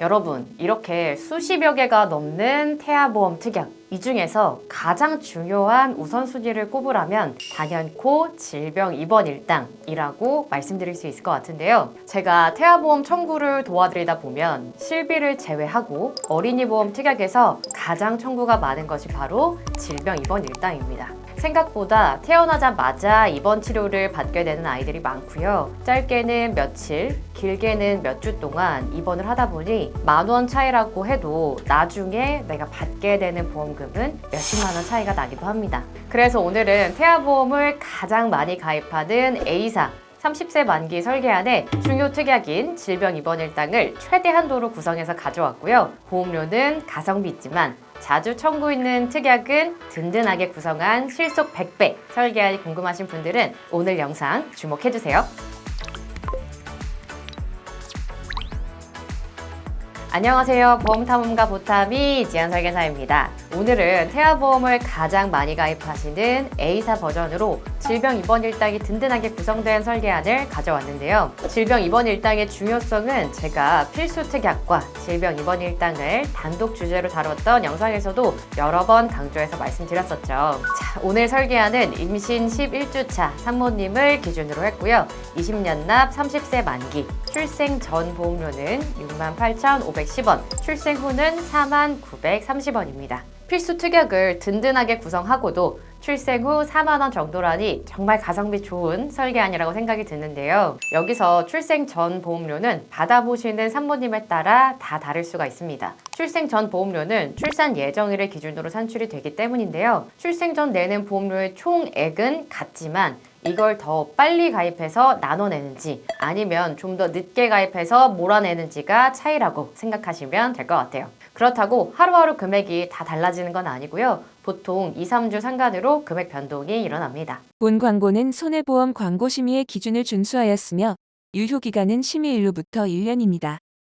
여러분, 이렇게 수십여 개가 넘는 태아보험 특약, 이 중에서 가장 중요한 우선순위를 꼽으라면 단연코 질병 입원 일당이라고 말씀드릴 수 있을 것 같은데요. 제가 태아보험 청구를 도와드리다 보면 실비를 제외하고 어린이보험 특약에서 가장 청구가 많은 것이 바로 질병 입원 일당입니다. 생각보다 태어나자마자 입원 치료를 받게 되는 아이들이 많고요. 짧게는 며칠, 길게는 몇 주 동안 입원을 하다 보니 10,000원 차이라고 해도 나중에 내가 받게 되는 보험금은 몇십만 원 차이가 나기도 합니다. 그래서 오늘은 태아보험을 가장 많이 가입하는 A사 30세 만기 설계안의 중요 특약인 질병 입원 일당을 최대 한도로 구성해서 가져왔고요. 보험료는 가성비 있지만 자주 청구 있는 특약은 든든하게 구성한 실속 100배 설계안이 궁금하신 분들은 오늘 영상 주목해주세요. 안녕하세요. 보험탐험가 보탐이 지안설계사입니다. 오늘은 태아보험을 가장 많이 가입하시는 A사 버전으로 질병 입원 일당이 든든하게 구성된 설계안을 가져왔는데요. 질병 입원 일당의 중요성은 제가 필수 특약과 질병 입원 일당을 단독 주제로 다뤘던 영상에서도 여러 번 강조해서 말씀드렸었죠. 자, 오늘 설계안은 임신 11주차 산모님을 기준으로 했고요. 20년 납 30세 만기, 출생 전 보험료는 68,510원, 출생 후는 49,930원입니다. 필수 특약을 든든하게 구성하고도 출생 후 4만 원 정도라니 정말 가성비 좋은 설계안이라고 생각이 드는데요. 여기서 출생 전 보험료는 받아보시는 산모님에 따라 다 다를 수가 있습니다. 출생 전 보험료는 출산 예정일을 기준으로 산출이 되기 때문인데요. 출생 전 내는 보험료의 총액은 같지만 이걸 더 빨리 가입해서 나눠내는지 아니면 좀 더 늦게 가입해서 몰아내는지가 차이라고 생각하시면 될 것 같아요. 그렇다고 하루하루 금액이 다 달라지는 건 아니고요. 보통 2, 3주 상간으로 금액 변동이 일어납니다. 본 광고는 손해보험 광고심의의 기준을 준수하였으며 유효기간은 심의일로부터 1년입니다.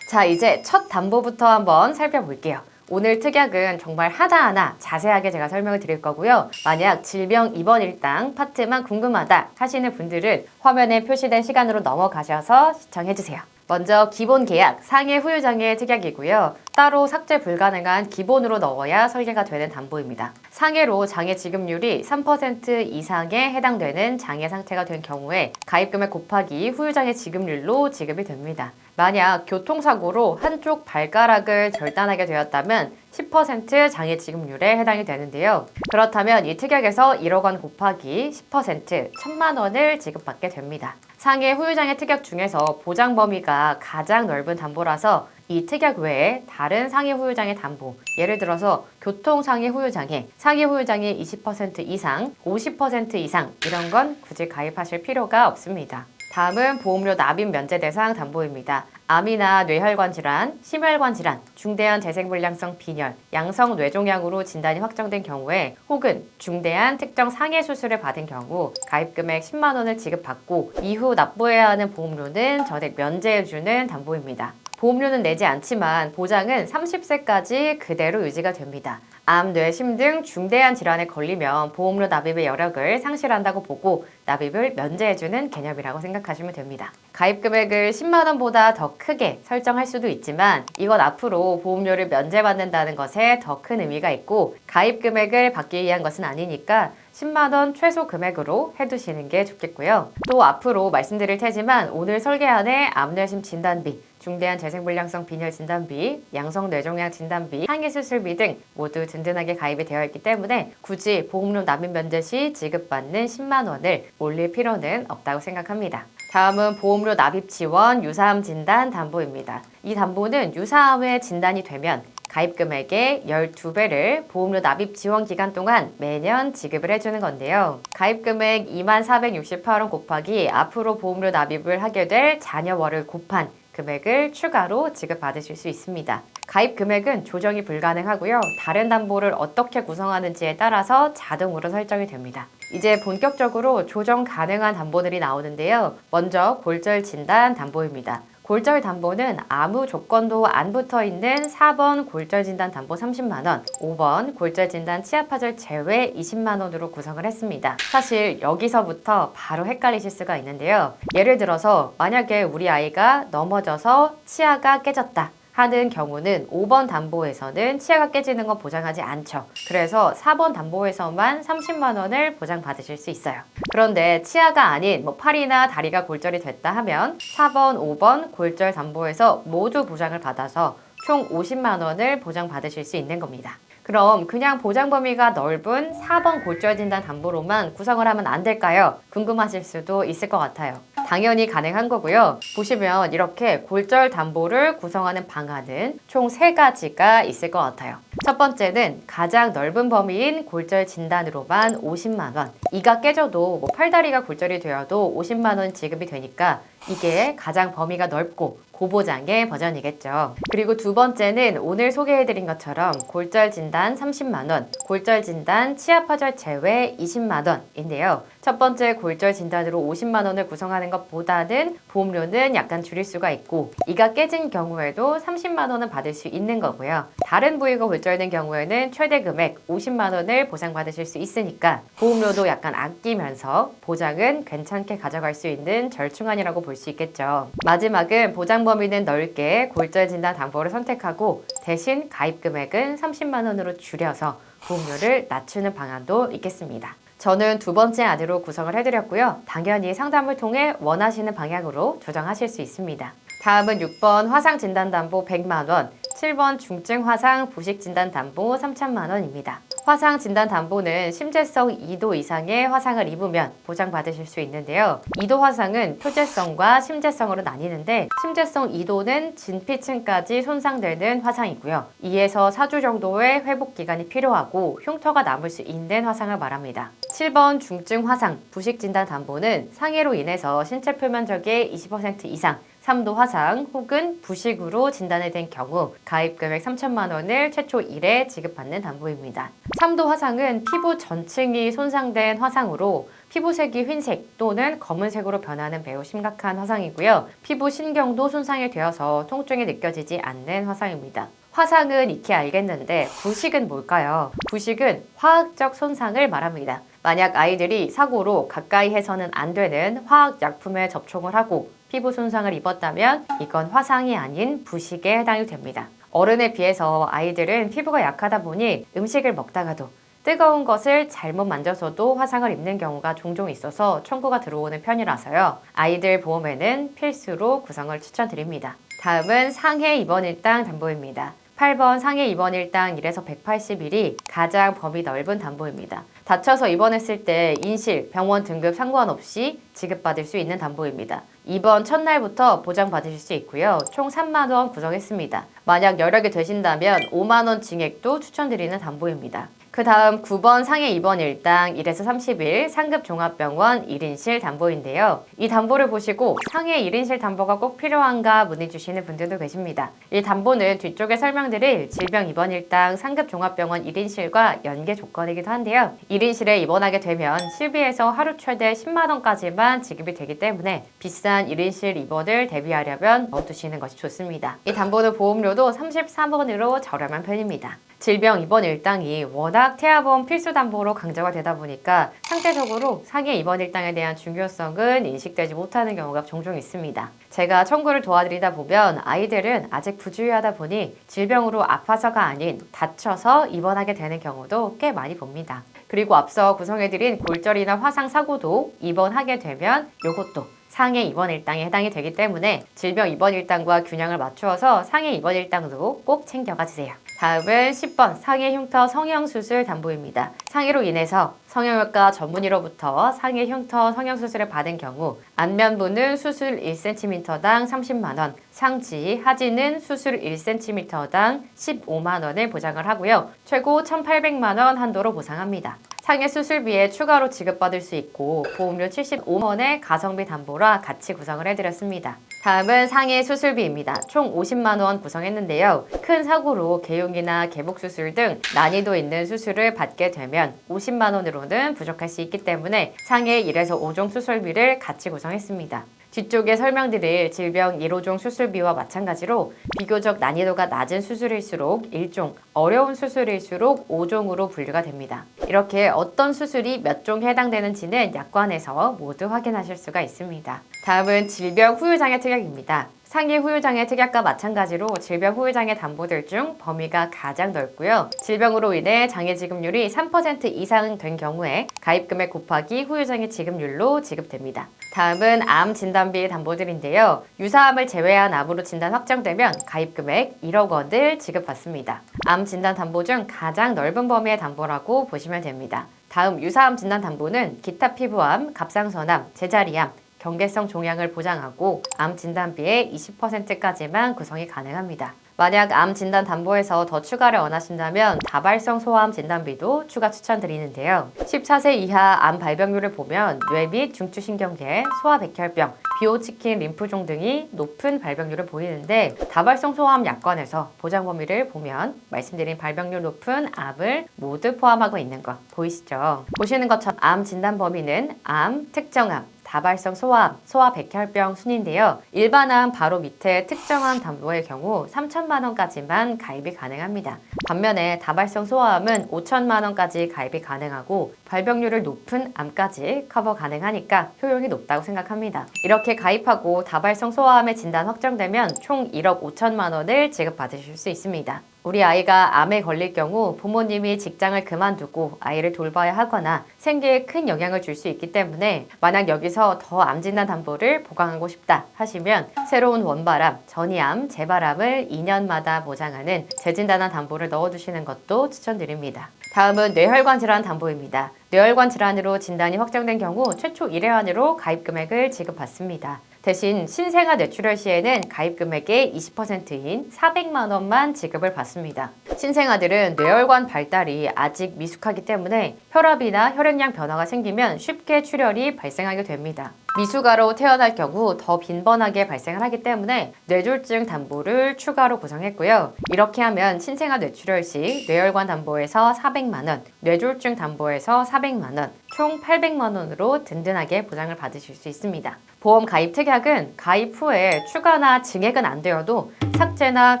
자, 이제 첫 담보부터 한번 살펴볼게요. 오늘 특약은 정말 하나하나 자세하게 제가 설명을 드릴 거고요. 만약 질병 입원 일당 파트만 궁금하다 하시는 분들은 화면에 표시된 시간으로 넘어가셔서 시청해주세요. 먼저 기본 계약 상해 후유장애 특약이고요. 따로 삭제 불가능한 기본으로 넣어야 설계가 되는 담보입니다. 상해로 장애 지급률이 3% 이상에 해당되는 장애 상태가 된 경우에 가입금액 곱하기 후유장애 지급률로 지급이 됩니다. 만약 교통사고로 한쪽 발가락을 절단하게 되었다면 10% 장애 지급률에 해당이 되는데요. 그렇다면 이 특약에서 1억 원 곱하기 10% 1,000만 원을 지급받게 됩니다. 상해 후유장애 특약 중에서 보장 범위가 가장 넓은 담보라서 이 특약 외에 다른 상해 후유장애 담보, 예를 들어서 교통상해 후유장애, 상해 후유장애 20% 이상, 50% 이상 이런 건 굳이 가입하실 필요가 없습니다. 다음은 보험료 납입 면제 대상 담보입니다. 암이나 뇌혈관 질환, 심혈관 질환, 중대한 재생불량성 빈혈, 양성 뇌종양으로 진단이 확정된 경우에 혹은 중대한 특정 상해 수술을 받은 경우 가입금액 10만 원을 지급받고 이후 납부해야 하는 보험료는 전액 면제해주는 담보입니다. 보험료는 내지 않지만 보장은 30세까지 그대로 유지가 됩니다. 암, 뇌, 심 등 중대한 질환에 걸리면 보험료 납입의 여력을 상실한다고 보고 납입을 면제해주는 개념이라고 생각하시면 됩니다. 가입 금액을 10만 원보다 더 크게 설정할 수도 있지만 이건 앞으로 보험료를 면제받는다는 것에 더 큰 의미가 있고 가입 금액을 받기 위한 것은 아니니까 10만 원 최소 금액으로 해두시는 게 좋겠고요. 또 앞으로 말씀드릴 테지만 오늘 설계안에 암뇌심 진단비, 중대한 재생불량성 빈혈 진단비, 양성 뇌종양 진단비, 항해수술비 등 모두 든든하게 가입이 되어 있기 때문에 굳이 보험료 납입 면제 시 지급받는 10만 원을 올릴 필요는 없다고 생각합니다. 다음은 보험료 납입 지원 유사암 진단 담보입니다. 이 담보는 유사암의 진단이 되면 가입 금액의 12배를 보험료 납입 지원 기간 동안 매년 지급을 해주는 건데요. 가입 금액 24,468원 곱하기 앞으로 보험료 납입을 하게 될 자녀월을 곱한 금액을 추가로 지급받으실 수 있습니다. 가입 금액은 조정이 불가능하고요. 다른 담보를 어떻게 구성하는지에 따라서 자동으로 설정이 됩니다. 이제 본격적으로 조정 가능한 담보들이 나오는데요. 먼저 골절 진단 담보입니다. 골절 담보는 아무 조건도 안 붙어 있는 4번 골절 진단 담보 30만 원, 5번 골절 진단 치아 파절 제외 20만 원으로 구성을 했습니다. 사실 여기서부터 바로 헷갈리실 수가 있는데요. 예를 들어서 만약에 우리 아이가 넘어져서 치아가 깨졌다. 하는 경우는 5번 담보에서는 치아가 깨지는 건 보장하지 않죠. 그래서 4번 담보에서만 30만 원을 보장받으실 수 있어요. 그런데 치아가 아닌 팔이나 다리가 골절이 됐다 하면 4번, 5번 골절 담보에서 모두 보장을 받아서 총 50만 원을 보장받으실 수 있는 겁니다. 그럼 그냥 보장 범위가 넓은 4번 골절 진단 담보로만 구성을 하면 안 될까요? 궁금하실 수도 있을 것 같아요. 당연히 가능한 거고요. 보시면 이렇게 골절 담보를 구성하는 방안은 총 3가지가 있을 것 같아요. 첫 번째는 가장 넓은 범위인 골절 진단으로만 50만 원. 이가 깨져도 팔다리가 골절이 되어도 50만 원 지급이 되니까 이게 가장 범위가 넓고 고보장의 버전이겠죠. 그리고 두 번째는 오늘 소개해드린 것처럼 골절 진단 30만 원, 골절 진단 치아 파절 제외 20만 원인데요. 첫 번째 골절 진단으로 50만 원을 구성하는 것보다는 보험료는 약간 줄일 수가 있고 이가 깨진 경우에도 30만 원은 받을 수 있는 거고요. 다른 부위가 골절된 경우에는 최대 금액 50만 원을 보상받으실 수 있으니까 보험료도 약간 아끼면서 보장은 괜찮게 가져갈 수 있는 절충안이라고 볼 수 있겠죠. 마지막은 보장 범위는 넓게 골절 진단 담보를 선택하고 대신 가입 금액은 30만 원으로 줄여서 보험료를 낮추는 방안도 있겠습니다. 저는 두 번째 안으로 구성을 해드렸고요. 당연히 상담을 통해 원하시는 방향으로 조정하실 수 있습니다. 다음은 6번 화상 진단 담보 100만 원, 7번 중증 화상 부식 진단 담보 3천만 원입니다. 화상 진단 담보는 심재성 2도 이상의 화상을 입으면 보장받으실 수 있는데요. 2도 화상은 표재성과 심재성으로 나뉘는데 심재성 2도는 진피층까지 손상되는 화상이고요. 2에서 4주 정도의 회복 기간이 필요하고 흉터가 남을 수 있는 화상을 말합니다. 7번 중증 화상 부식 진단 담보는 상해로 인해서 신체 표면적의 20% 이상 3도 화상 혹은 부식으로 진단이 된 경우 가입 금액 3천만 원을 최초 1회 지급받는 담보입니다. 3도 화상은 피부 전층이 손상된 화상으로 피부색이 흰색 또는 검은색으로 변하는 매우 심각한 화상이고요. 피부 신경도 손상이 되어서 통증이 느껴지지 않는 화상입니다. 화상은 익히 알겠는데 부식은 뭘까요? 부식은 화학적 손상을 말합니다. 만약 아이들이 사고로 가까이 해서는 안 되는 화학약품에 접촉을 하고 피부 손상을 입었다면 이건 화상이 아닌 부식에 해당이 됩니다. 어른에 비해서 아이들은 피부가 약하다 보니 음식을 먹다가도 뜨거운 것을 잘못 만져서도 화상을 입는 경우가 종종 있어서 청구가 들어오는 편이라서요. 아이들 보험에는 필수로 구성을 추천드립니다. 다음은 상해 입원 일당 담보입니다. 8번 상해 입원 일당 1에서 180일이 가장 범위 넓은 담보입니다. 다쳐서 입원했을 때 인실, 병원 등급 상관없이 지급받을 수 있는 담보입니다. 입원 첫날부터 보장받으실 수 있고요. 총 3만 원 구성했습니다. 만약 여력이 되신다면 5만 원 증액도 추천드리는 담보입니다. 그 다음 9번 상해 입원 일당 1에서 30일 상급 종합병원 1인실 담보인데요. 이 담보를 보시고 상해 1인실 담보가 꼭 필요한가 문의 주시는 분들도 계십니다. 이 담보는 뒤쪽에 설명드릴 질병 입원 일당 상급 종합병원 1인실과 연계 조건이기도 한데요. 1인실에 입원하게 되면 실비에서 하루 최대 10만 원까지만 지급이 되기 때문에 비싼 1인실 입원을 대비하려면 넣어두시는 것이 좋습니다. 이 담보는 보험료도 33원으로 저렴한 편입니다. 질병 입원 일당이 워낙 태아보험 필수 담보로 강조가 되다 보니까 상대적으로 상해 입원 일당에 대한 중요성은 인식되지 못하는 경우가 종종 있습니다. 제가 청구를 도와드리다 보면 아이들은 아직 부주의하다 보니 질병으로 아파서가 아닌 다쳐서 입원하게 되는 경우도 꽤 많이 봅니다. 그리고 앞서 구성해드린 골절이나 화상 사고도 입원하게 되면 이것도 상해 입원 일당에 해당이 되기 때문에 질병 입원 일당과 균형을 맞추어서 상해 입원 일당도 꼭 챙겨가 주세요. 다음은 10번 상해 흉터 성형수술 담보입니다. 상해로 인해서 성형외과 전문의로부터 상해 흉터 성형수술을 받은 경우 안면부는 수술 1cm당 30만 원, 상지, 하지는 수술 1cm당 15만 원을 보장을 하고요. 최고 1,800만 원 한도로 보상합니다. 상해 수술비에 추가로 지급받을 수 있고 보험료 75원의 가성비 담보라 같이 구성을 해드렸습니다. 다음은 상해 수술비입니다. 총 50만 원 구성했는데요. 큰 사고로 개용이나 개복 수술 등 난이도 있는 수술을 받게 되면 50만 원으로는 부족할 수 있기 때문에 상해 1에서 5종 수술비를 같이 구성했습니다. 뒤쪽에 설명드릴 질병 1호종 수술비와 마찬가지로 비교적 난이도가 낮은 수술일수록 1종, 어려운 수술일수록 5종으로 분류가 됩니다. 이렇게 어떤 수술이 몇 종에 해당되는지는 약관에서 모두 확인하실 수가 있습니다. 다음은 질병 후유장애 특약입니다. 상해 후유장애 특약과 마찬가지로 질병 후유장애 담보들 중 범위가 가장 넓고요. 질병으로 인해 장애 지급률이 3% 이상 된 경우에 가입금액 곱하기 후유장애 지급률로 지급됩니다. 다음은 암 진단비 담보들인데요. 유사암을 제외한 암으로 진단 확정되면 가입금액 1억 원을 지급받습니다. 암 진단 담보 중 가장 넓은 범위의 담보라고 보시면 됩니다. 다음 유사암 진단 담보는 기타 피부암, 갑상선암, 제자리암, 경계성 종양을 보장하고 암 진단비의 20%까지만 구성이 가능합니다. 만약 암 진단 담보에서 더 추가를 원하신다면 다발성 소아암 진단비도 추가 추천드리는데요. 14세 이하 암 발병률을 보면 뇌 및 중추신경계, 소아백혈병, 비호치킨 림프종 등이 높은 발병률을 보이는데 다발성 소아암 약관에서 보장 범위를 보면 말씀드린 발병률 높은 암을 모두 포함하고 있는 거 보이시죠? 보시는 것처럼 암 진단 범위는 암, 특정암, 다발성 소아암, 소아백혈병 순인데요. 일반암 바로 밑에 특정암 담보의 경우 3천만 원까지만 가입이 가능합니다. 반면에 다발성 소아암은 5천만 원까지 가입이 가능하고 발병률을 높은 암까지 커버 가능하니까 효용이 높다고 생각합니다. 이렇게 가입하고 다발성 소아암의 진단 확정되면 총 1억 5천만 원을 지급받으실 수 있습니다. 우리 아이가 암에 걸릴 경우 부모님이 직장을 그만두고 아이를 돌봐야 하거나 생계에 큰 영향을 줄 수 있기 때문에 만약 여기서 더 암 진단 담보를 보강하고 싶다 하시면 새로운 원발암, 전이암, 재발암을 2년마다 보장하는 재진단한 담보를 넣어두시는 것도 추천드립니다. 다음은 뇌혈관 질환 담보입니다. 뇌혈관 질환으로 진단이 확정된 경우 최초 1회환으로 가입 금액을 지급받습니다. 대신 신생아 뇌출혈 시에는 가입 금액의 20%인 400만 원만 지급을 받습니다. 신생아들은 뇌혈관 발달이 아직 미숙하기 때문에 혈압이나 혈액량 변화가 생기면 쉽게 출혈이 발생하게 됩니다. 미숙아로 태어날 경우 더 빈번하게 발생을 하기 때문에 뇌졸중 담보를 추가로 구성했고요. 이렇게 하면 신생아 뇌출혈 시 뇌혈관 담보에서 400만 원, 뇌졸중 담보에서 400만 원, 총 800만 원으로 든든하게 보장을 받으실 수 있습니다. 보험 가입 특약은 가입 후에 추가나 증액은 안 되어도 삭제나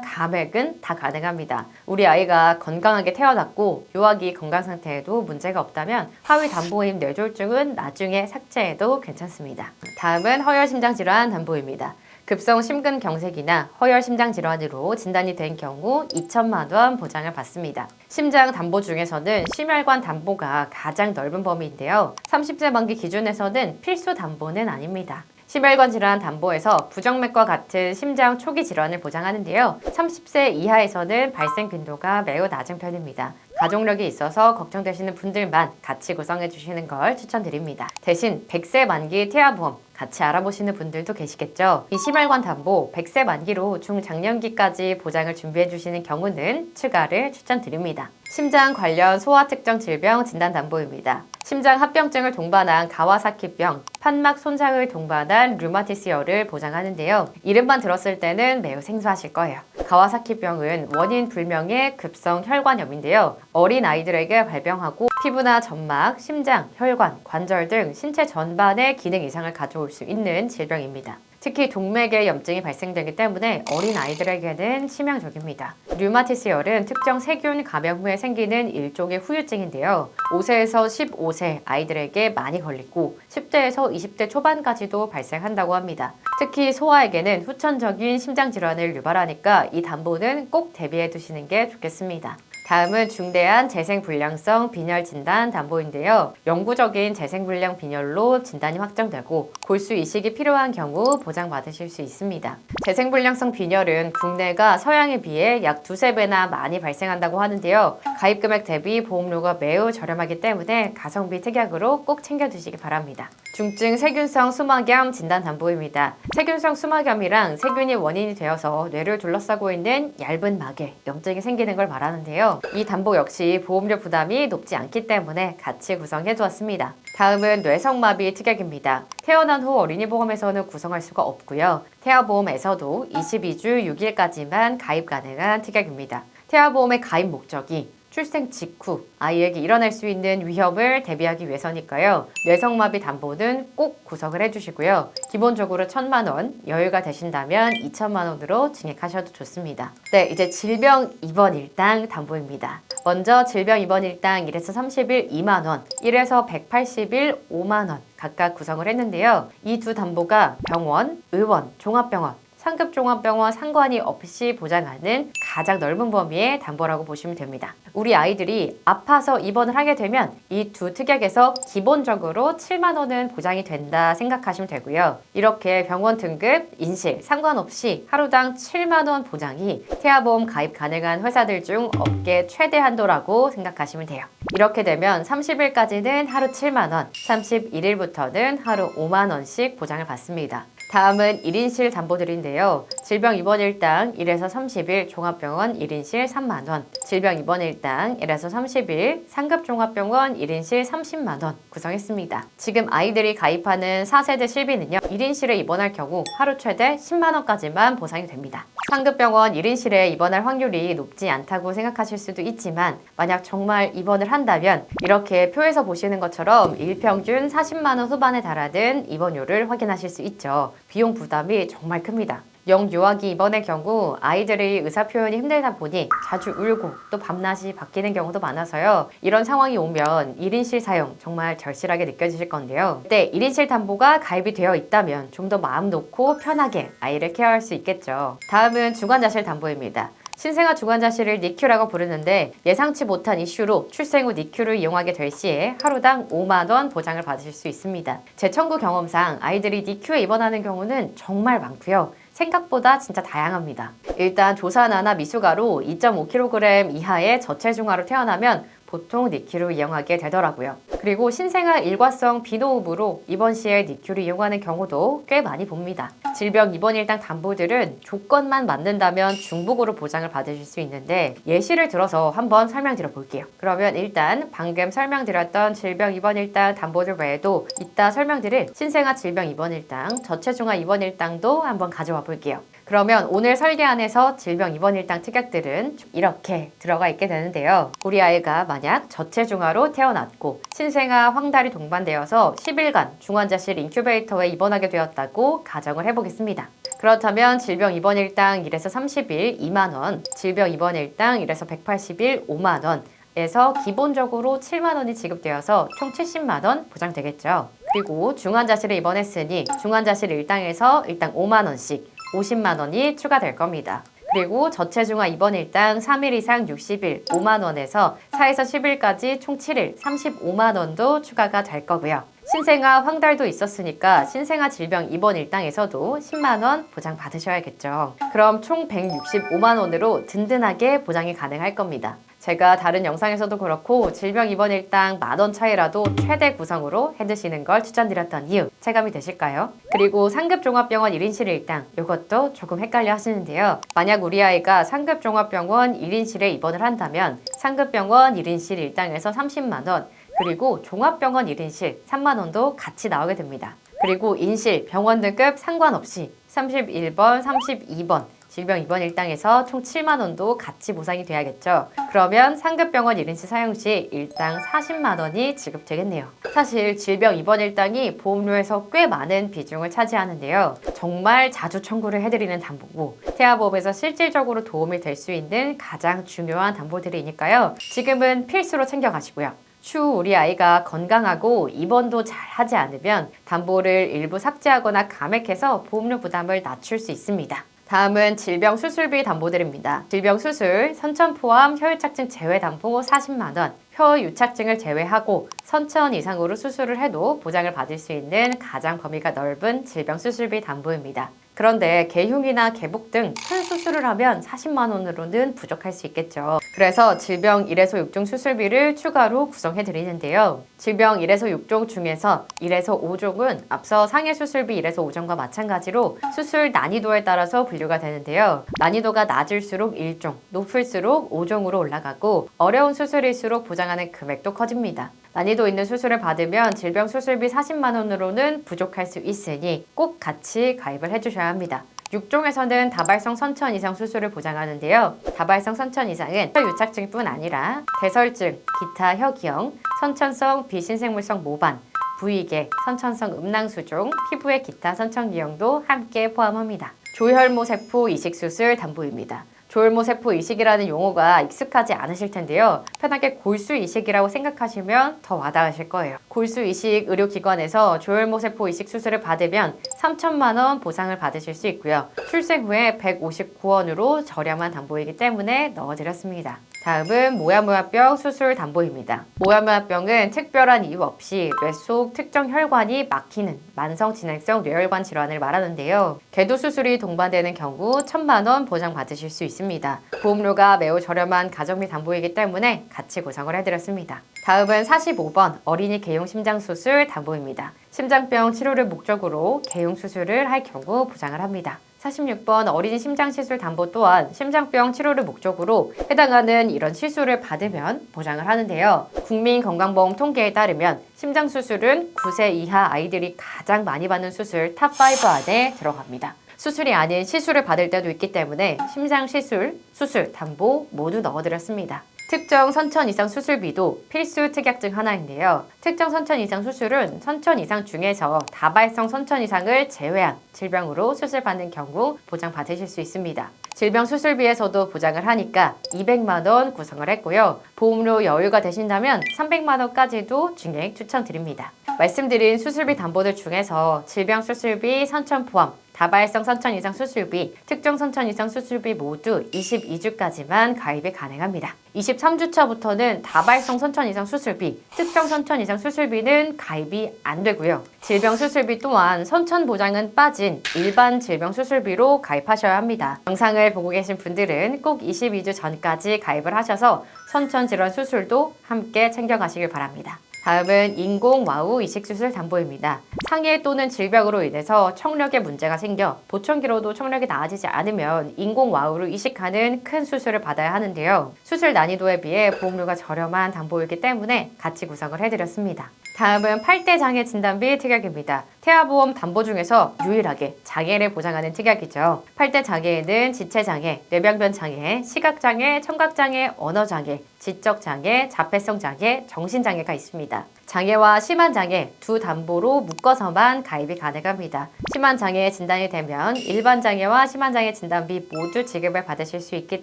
감액은 다 가능합니다. 우리 아이가 건강하게 태어났고 유아기 건강 상태에도 문제가 없다면 하위 담보인 뇌졸중은 나중에 삭제해도 괜찮습니다. 다음은 허혈심장질환 담보입니다. 급성 심근경색이나 허혈심장질환으로 진단이 된 경우 2천만 원 보장을 받습니다. 심장 담보 중에서는 심혈관 담보가 가장 넓은 범위인데요. 30세 만기 기준에서는 필수 담보는 아닙니다. 심혈관 질환 담보에서 부정맥과 같은 심장 초기 질환을 보장하는데요. 30세 이하에서는 발생 빈도가 매우 낮은 편입니다. 가족력이 있어서 걱정되시는 분들만 같이 구성해 주시는 걸 추천드립니다. 대신 100세 만기 태아보험 같이 알아보시는 분들도 계시겠죠. 이 심혈관 담보 100세 만기로 중장년기까지 보장을 준비해 주시는 경우는 추가를 추천드립니다. 심장 관련 소아 특정 질병 진단 담보입니다. 심장 합병증을 동반한 가와사키병, 판막 손상을 동반한 류마티스열을 보장하는데요. 이름만 들었을 때는 매우 생소하실 거예요. 가와사키병은 원인 불명의 급성 혈관염인데요. 어린 아이들에게 발병하고 피부나 점막, 심장, 혈관, 관절 등 신체 전반의 기능 이상을 가져올 수 있는 질병입니다. 특히 동맥에 염증이 발생되기 때문에 어린 아이들에게는 치명적입니다. 류마티스열은 특정 세균 감염 후에 생기는 일종의 후유증인데요. 5세에서 15세 아이들에게 많이 걸리고 10대에서 20대 초반까지도 발생한다고 합니다. 특히 소아에게는 후천적인 심장질환을 유발하니까 이 담보는 꼭 대비해 두시는 게 좋겠습니다. 다음은 중대한 재생불량성 빈혈 진단 담보인데요. 영구적인 재생불량 빈혈로 진단이 확정되고 골수 이식이 필요한 경우 보장받으실 수 있습니다. 재생불량성 빈혈은 국내가 서양에 비해 약 2~3배나 많이 발생한다고 하는데요. 가입금액 대비 보험료가 매우 저렴하기 때문에 가성비 특약으로 꼭 챙겨두시기 바랍니다. 중증 세균성 수막염 진단 담보입니다. 세균성 수막염이랑 세균이 원인이 되어서 뇌를 둘러싸고 있는 얇은 막에 염증이 생기는 걸 말하는데요. 이 담보 역시 보험료 부담이 높지 않기 때문에 같이 구성해 두었습니다. 다음은 뇌성마비 특약입니다. 태어난 후 어린이보험에서는 구성할 수가 없고요. 태아보험에서도 22주 6일까지만 가입 가능한 특약입니다. 태아보험의 가입 목적이 출생 직후 아이에게 일어날 수 있는 위험을 대비하기 위해서니까요. 뇌성마비 담보는 꼭 구성을 해주시고요. 기본적으로 1,000만 원, 여유가 되신다면 2천만 원으로 증액하셔도 좋습니다. 네, 이제 질병 입원 일당 담보입니다. 먼저 질병 입원 일당 1에서 30일 2만 원, 1에서 180일 5만 원 각각 구성을 했는데요. 이 두 담보가 병원, 의원, 종합병원, 상급 종합병원 상관이 없이 보장하는 가장 넓은 범위의 담보라고 보시면 됩니다. 우리 아이들이 아파서 입원을 하게 되면 이 두 특약에서 기본적으로 7만 원은 보장이 된다 생각하시면 되고요. 이렇게 병원 등급, 인실 상관없이 하루당 7만 원 보장이 태아보험 가입 가능한 회사들 중 업계 최대 한도라고 생각하시면 돼요. 이렇게 되면 30일까지는 하루 7만 원, 31일부터는 하루 5만 원씩 보장을 받습니다. 다음은 1인실 담보들인데요. 질병 입원일당 1에서 30일 종합병원 1인실 3만 원, 질병 입원일당 1에서 30일 상급 종합병원 1인실 30만 원 구성했습니다. 지금 아이들이 가입하는 4세대 실비는요. 1인실에 입원할 경우 하루 최대 10만 원까지만 보상이 됩니다. 상급병원 1인실에 입원할 확률이 높지 않다고 생각하실 수도 있지만 만약 정말 입원을 한다면 이렇게 표에서 보시는 것처럼 일평균 40만 원 후반에 달하는 입원료를 확인하실 수 있죠. 비용 부담이 정말 큽니다. 영유아기 입원의 경우 아이들의 의사 표현이 힘들다 보니 자주 울고 또 밤낮이 바뀌는 경우도 많아서요. 이런 상황이 오면 1인실 사용 정말 절실하게 느껴지실 건데요. 그때 1인실 담보가 가입이 되어 있다면 좀 더 마음 놓고 편하게 아이를 케어할 수 있겠죠. 다음은 중환자실 담보입니다. 신생아 중환자실을 니큐라고 부르는데 예상치 못한 이슈로 출생 후 니큐를 이용하게 될 시에 하루당 5만 원 보장을 받으실 수 있습니다. 제 청구 경험상 아이들이 니큐에 입원하는 경우는 정말 많고요. 생각보다 진짜 다양합니다. 일단 조산아나 미숙아로 2.5kg 이하의 저체중아로 태어나면 보통 니큐를 이용하게 되더라고요. 그리고 신생아 일과성 비노흡으로 입원 시에 니큐를 이용하는 경우도 꽤 많이 봅니다. 질병 입원일당 담보들은 조건만 맞는다면 중복으로 보장을 받으실 수 있는데 예시를 들어서 한번 설명드려 볼게요. 그러면 일단 방금 설명드렸던 질병 입원일당 담보들 외에도 이따 설명드릴 신생아 질병 입원일당, 저체중아 입원일당도 한번 가져와 볼게요. 그러면 오늘 설계안에서 질병 입원일당 특약들은 이렇게 들어가 있게 되는데요. 우리 아이가 만약 저체중아로 태어났고 신생아 황달이 동반되어서 10일간 중환자실 인큐베이터에 입원하게 되었다고 가정을 해보겠습니다. 그렇다면 질병 입원일당 1에서 30일 2만 원, 질병 입원일당 1에서 180일 5만 원, 에서 기본적으로 7만 원이 지급되어서 총 70만 원 보장되겠죠. 그리고 중환자실에 입원했으니 중환자실 일당에서 일당 5만 원씩 50만 원이 추가될 겁니다. 그리고 저체중아 입원일당 3일 이상 60일 5만 원에서 4에서 10일까지 총 7일 35만 원도 추가가 될 거고요. 신생아 황달도 있었으니까 신생아 질병 입원일당에서도 10만 원 보장 받으셔야겠죠. 그럼 총 165만 원으로 든든하게 보장이 가능할 겁니다. 제가 다른 영상에서도 그렇고 질병 입원일당 만 원 차이라도 최대 구성으로 해두시는 걸 추천드렸던 이유 체감이 되실까요? 그리고 상급 종합병원 1인실 일당 이것도 조금 헷갈려 하시는데요. 만약 우리 아이가 상급 종합병원 1인실에 입원을 한다면 상급병원 1인실 일당에서 30만 원 그리고 종합병원 1인실 3만 원도 같이 나오게 됩니다. 그리고 인실, 병원 등급 상관없이 31번, 32번 질병 입원 일당에서 총 7만 원도 같이 보상이 돼야겠죠. 그러면 상급병원 1인실 사용 시 일당 40만 원이 지급되겠네요. 사실 질병 입원 일당이 보험료에서 꽤 많은 비중을 차지하는데요. 정말 자주 청구를 해드리는 담보고 태아보험에서 실질적으로 도움이 될 수 있는 가장 중요한 담보들이니까요. 지금은 필수로 챙겨가시고요. 추후 우리 아이가 건강하고 입원도 잘 하지 않으면 담보를 일부 삭제하거나 감액해서 보험료 부담을 낮출 수 있습니다. 다음은 질병 수술비 담보들입니다. 질병 수술, 선천 포함 혀유착증 제외 담보 40만 원, 혀유착증을 제외하고 선천 이상으로 수술을 해도 보장을 받을 수 있는 가장 범위가 넓은 질병 수술비 담보입니다. 그런데 개흉이나 개복 등 큰 수술을 하면 40만 원으로는 부족할 수 있겠죠. 그래서 질병 1에서 6종 수술비를 추가로 구성해 드리는데요. 질병 1에서 6종 중에서 1에서 5종은 앞서 상해 수술비 1에서 5종과 마찬가지로 수술 난이도에 따라서 분류가 되는데요. 난이도가 낮을수록 1종, 높을수록 5종으로 올라가고 어려운 수술일수록 보장하는 금액도 커집니다. 난이도 있는 수술을 받으면 질병 수술비 40만 원으로는 부족할 수 있으니 꼭 같이 가입을 해주셔야 합니다. 6종에서는 다발성 선천 이상 수술을 보장하는데요. 다발성 선천 이상은 혀유착증뿐 아니라 대설증, 기타 혀기형, 선천성 비신생물성 모반, 부위계, 선천성 음낭수종, 피부의 기타 선천기형도 함께 포함합니다. 조혈모세포 이식수술 담보입니다. 조혈모세포 이식이라는 용어가 익숙하지 않으실 텐데요. 편하게 골수 이식이라고 생각하시면 더 와닿으실 거예요. 골수 이식 의료기관에서 조혈모세포 이식 수술을 받으면 3천만 원 보상을 받으실 수 있고요. 출생 후에 159원으로 저렴한 담보이기 때문에 넣어드렸습니다. 다음은 모야모야병 수술 담보입니다. 모야모야병은 특별한 이유 없이 뇌 속 특정 혈관이 막히는 만성 진행성 뇌혈관 질환을 말하는데요. 궤도 수술이 동반되는 경우 1천만 원 보장받으실 수 있습니다. 보험료가 매우 저렴한 가정비 담보이기 때문에 같이 구성을 해드렸습니다. 다음은 45번 어린이 개용 심장 수술 담보입니다. 심장병 치료를 목적으로 개용 수술을 할 경우 보장을 합니다. 46번 어린이 심장시술 담보 또한 심장병 치료를 목적으로 해당하는 이런 시술을 받으면 보장을 하는데요. 국민건강보험 통계에 따르면 심장수술은 9세 이하 아이들이 가장 많이 받는 수술 탑5 안에 들어갑니다. 수술이 아닌 시술을 받을 때도 있기 때문에 심장시술, 수술, 담보 모두 넣어드렸습니다. 특정 선천 이상 수술비도 필수 특약 중 하나인데요. 특정 선천 이상 수술은 선천 이상 중에서 다발성 선천 이상을 제외한 질병으로 수술받는 경우 보장받으실 수 있습니다. 질병 수술비에서도 보장을 하니까 200만 원 구성을 했고요. 보험료 여유가 되신다면 300만 원까지도 증액 추천드립니다. 말씀드린 수술비 담보들 중에서 질병 수술비 선천 포함, 다발성 선천 이상 수술비, 특정 선천 이상 수술비 모두 22주까지만 가입이 가능합니다. 23주차부터는 다발성 선천 이상 수술비, 특정 선천 이상 수술비는 가입이 안 되고요. 질병 수술비 또한 선천 보장은 빠진 일반 질병 수술비로 가입하셔야 합니다. 영상을 보고 계신 분들은 꼭 22주 전까지 가입을 하셔서 선천 질환 수술도 함께 챙겨가시길 바랍니다. 다음은 인공와우 이식수술 담보입니다. 상해 또는 질병으로 인해서 청력에 문제가 생겨 보청기로도 청력이 나아지지 않으면 인공와우로 이식하는 큰 수술을 받아야 하는데요. 수술 난이도에 비해 보험료가 저렴한 담보이기 때문에 같이 구성을 해드렸습니다. 다음은 8대 장애 진단비 특약입니다. 태아보험 담보 중에서 유일하게 장애를 보장하는 특약이죠. 8대 장애에는 지체장애, 뇌병변장애, 시각장애, 청각장애, 언어장애, 지적장애, 자폐성장애, 정신장애가 있습니다. 장애와 심한 장애 두 담보로 묶어서만 가입이 가능합니다. 심한 장애 진단이 되면 일반 장애와 심한 장애 진단비 모두 지급을 받으실 수 있기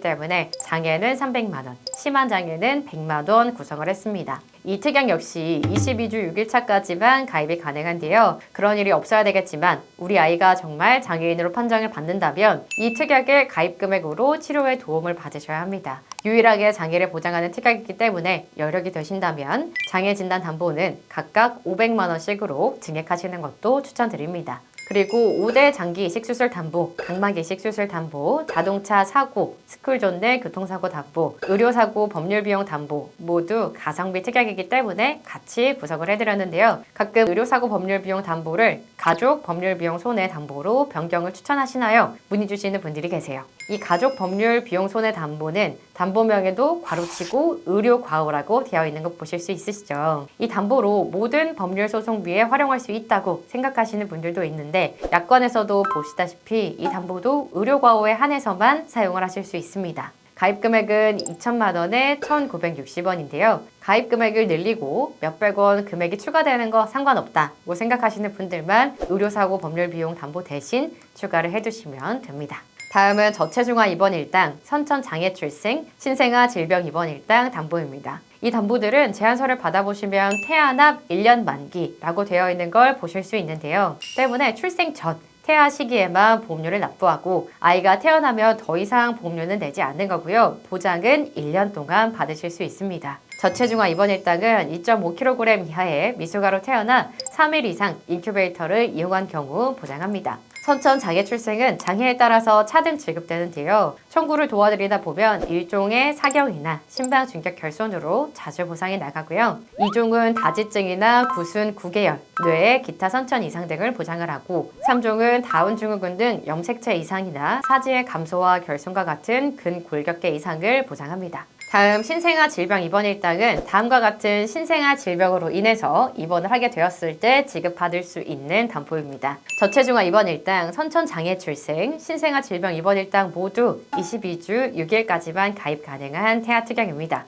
때문에 장애는 300만 원, 심한 장애는 100만 원 구성을 했습니다. 이 특약 역시 22주 6일차까지만 가입이 가능한데요. 그런 일이 없어야 되겠지만 우리 아이가 정말 장애인으로 판정을 받는다면 이 특약의 가입 금액으로 치료에 도움을 받으셔야 합니다. 유일하게 장애를 보장하는 특약이기 때문에 여력이 되신다면 장애 진단 담보는 각각 500만 원씩으로 증액하시는 것도 추천드립니다. 그리고 5대 장기 이식 수술 담보, 각막 이식 수술 담보, 자동차 사고, 스쿨존 내 교통사고 담보, 의료사고 법률 비용 담보 모두 가성비 특약이기 때문에 같이 구성을 해드렸는데요. 가끔 의료사고 법률 비용 담보를 가족 법률 비용 손해 담보로 변경을 추천하시나요? 문의 주시는 분들이 계세요. 이 가족 법률 비용 손해 담보는 담보명에도 괄호치고 의료과호라고 되어 있는 거 보실 수 있으시죠? 이 담보로 모든 법률 소송비에 활용할 수 있다고 생각하시는 분들도 있는데 약관에서도 보시다시피 이 담보도 의료과호에 한해서만 사용을 하실 수 있습니다. 가입 금액은 2천만 원에 1,960원인데요. 가입 금액을 늘리고 몇백 원 금액이 추가되는 거 상관없다고 생각하시는 분들만 의료사고 법률 비용 담보 대신 추가를 해두시면 됩니다. 다음은 저체중아 입원 일당, 선천 장애 출생, 신생아 질병 입원 일당 담보입니다. 이 담보들은 제안서를 받아보시면 태아납 1년 만기라고 되어 있는 걸 보실 수 있는데요. 때문에 출생 전 태아 시기에만 보험료를 납부하고 아이가 태어나면 더 이상 보험료는 내지 않는 거고요. 보장은 1년 동안 받으실 수 있습니다. 저체중아 입원 일당은 2.5kg 이하의 미숙아로 태어나 3일 이상 인큐베이터를 이용한 경우 보장합니다. 선천 장애 출생은 장애에 따라서 차등 지급되는데요. 청구를 도와드리다 보면 일종의 사경이나 심방 중격 결손으로 자주 보상이 나가고요. 2종은 다지증이나 구순, 구개열, 뇌의 기타 선천 이상 등을 보장을 하고 3종은 다운 증후군 등 염색체 이상이나 사지의 감소와 결손과 같은 근골격계 이상을 보장합니다. 다음 신생아 질병 입원 일당은 다음과 같은 신생아 질병으로 인해서 입원을 하게 되었을 때 지급받을 수 있는 담보입니다. 저체중아 입원 일당, 선천 장애 출생, 신생아 질병 입원 일당 모두 22주 6일까지만 가입 가능한 태아 특약입니다.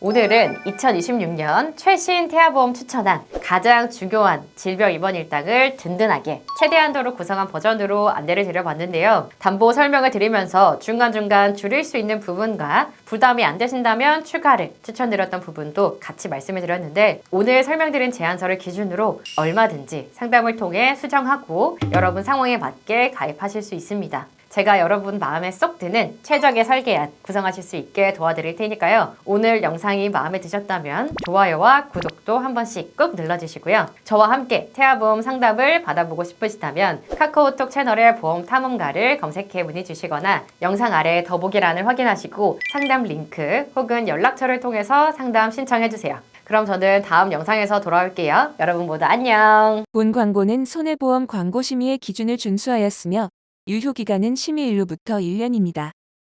오늘은 2026년 최신 태아보험 추천한 가장 중요한 질병 입원 일당을 든든하게 최대한도로 구성한 버전으로 안내를 드려봤는데요. 담보 설명을 드리면서 중간중간 줄일 수 있는 부분과 부담이 안 되신다면 추가를 추천드렸던 부분도 같이 말씀을 드렸는데 오늘 설명드린 제안서를 기준으로 얼마든지 상담을 통해 수정하고 여러분 상황에 맞게 가입하실 수 있습니다. 제가 여러분 마음에 쏙 드는 최적의 설계안 구성하실 수 있게 도와드릴 테니까요. 오늘 영상이 마음에 드셨다면 좋아요와 구독도 한 번씩 꾹 눌러주시고요. 저와 함께 태아보험 상담을 받아보고 싶으시다면 카카오톡 채널의 보험 탐험가를 검색해 문의 주시거나 영상 아래 더보기란을 확인하시고 상담 링크 혹은 연락처를 통해서 상담 신청해 주세요. 그럼 저는 다음 영상에서 돌아올게요. 여러분 모두 안녕. 본 광고는 손해보험 광고심의의 기준을 준수하였으며 유효기간은 심의일로부터 1년입니다.